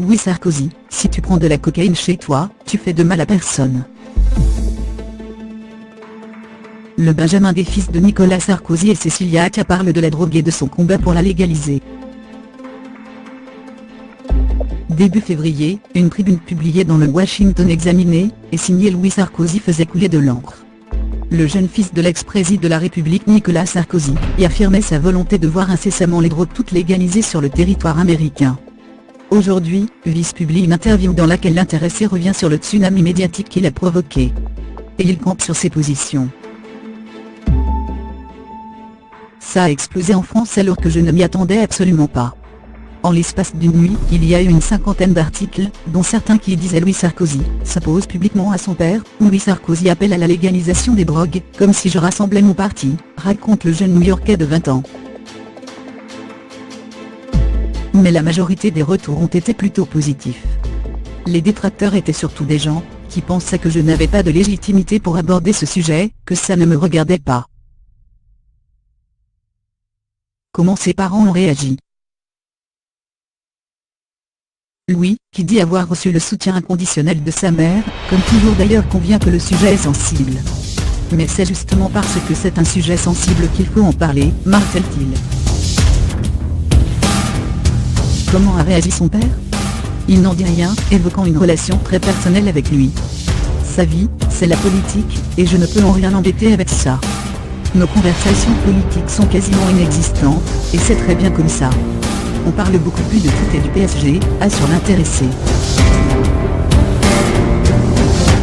Louis Sarkozy, si tu prends de la cocaïne chez toi, tu fais de mal à personne. Le Benjamin des fils de Nicolas Sarkozy et Cécilia Acca parle de la drogue et de son combat pour la légaliser. Début février, une tribune publiée dans le Washington Examiner, et signée Louis Sarkozy faisait couler de l'encre. Le jeune fils de l'ex-président de la République Nicolas Sarkozy, y affirmait sa volonté de voir incessamment les drogues toutes légalisées sur le territoire américain. Aujourd'hui, Vice publie une interview dans laquelle l'intéressé revient sur le tsunami médiatique qu'il a provoqué. Et il campe sur ses positions. Ça a explosé en France alors que je ne m'y attendais absolument pas. En l'espace d'une nuit, il y a eu une cinquantaine d'articles, dont certains qui disaient Louis Sarkozy s'oppose publiquement à son père, Louis Sarkozy appelle à la légalisation des drogues, comme si je rassemblais mon parti, raconte le jeune New-Yorkais de 20 ans. Mais la majorité des retours ont été plutôt positifs. Les détracteurs étaient surtout des gens qui pensaient que je n'avais pas de légitimité pour aborder ce sujet, que ça ne me regardait pas. Comment ses parents ont réagi? Louis, qui dit avoir reçu le soutien inconditionnel de sa mère, comme toujours d'ailleurs convient que le sujet est sensible. Mais c'est justement parce que c'est un sujet sensible qu'il faut en parler, martèle-t-il. Comment a réagi son père? Il n'en dit rien, évoquant une relation très personnelle avec lui. Sa vie, c'est la politique, et je ne peux en rien embêter avec ça. Nos conversations politiques sont quasiment inexistantes, et c'est très bien comme ça. On parle beaucoup plus de foot et du PSG, assure l'intéressé.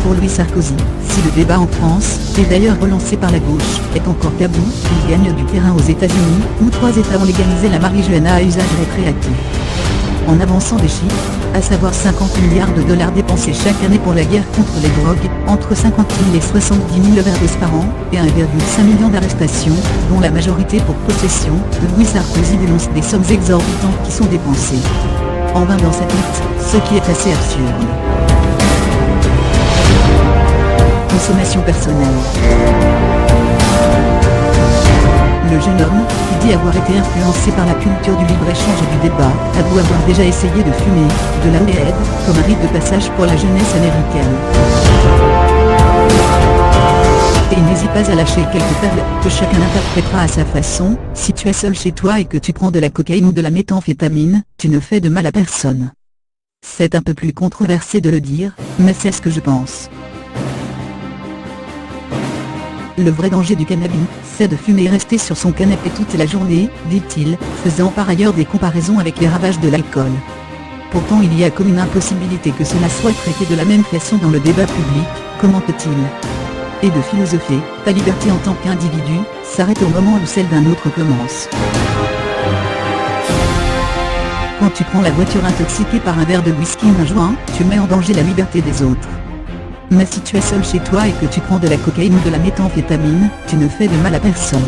Pour Louis Sarkozy, si le débat en France, et d'ailleurs relancé par la gauche, est encore tabou, il gagne du terrain aux États-Unis, où 3 États ont légalisé la marijuana à usage récréatif. En avançant des chiffres, à savoir 50 milliards de dollars dépensés chaque année pour la guerre contre les drogues, entre 50 000 et 70 000 overdoses par an, et 1,5 million d'arrestations, dont la majorité pour possession, Louis Sarkozy dénonce des sommes exorbitantes qui sont dépensées. En vain dans cette lutte, ce qui est assez absurde. Consommation personnelle. Le jeune homme, qui dit avoir été influencé par la culture du libre-échange et du débat, avoue avoir déjà essayé de fumer de la weed, comme un rite de passage pour la jeunesse américaine. Et il n'hésite pas à lâcher quelques perles, que chacun interprétera à sa façon. Si tu es seul chez toi et que tu prends de la cocaïne ou de la méthamphétamine, tu ne fais de mal à personne. C'est un peu plus controversé de le dire, mais c'est ce que je pense. Le vrai danger du cannabis, c'est de fumer et rester sur son canapé toute la journée, dit-il, faisant par ailleurs des comparaisons avec les ravages de l'alcool. Pourtant il y a comme une impossibilité que cela soit traité de la même façon dans le débat public, comment peut-il? Et de philosopher, ta liberté en tant qu'individu, s'arrête au moment où celle d'un autre commence. Quand tu prends la voiture intoxiquée par un verre de whisky ou un joint, tu mets en danger la liberté des autres. Mais si tu es seul chez toi et que tu prends de la cocaïne ou de la méthamphétamine, tu ne fais de mal à personne.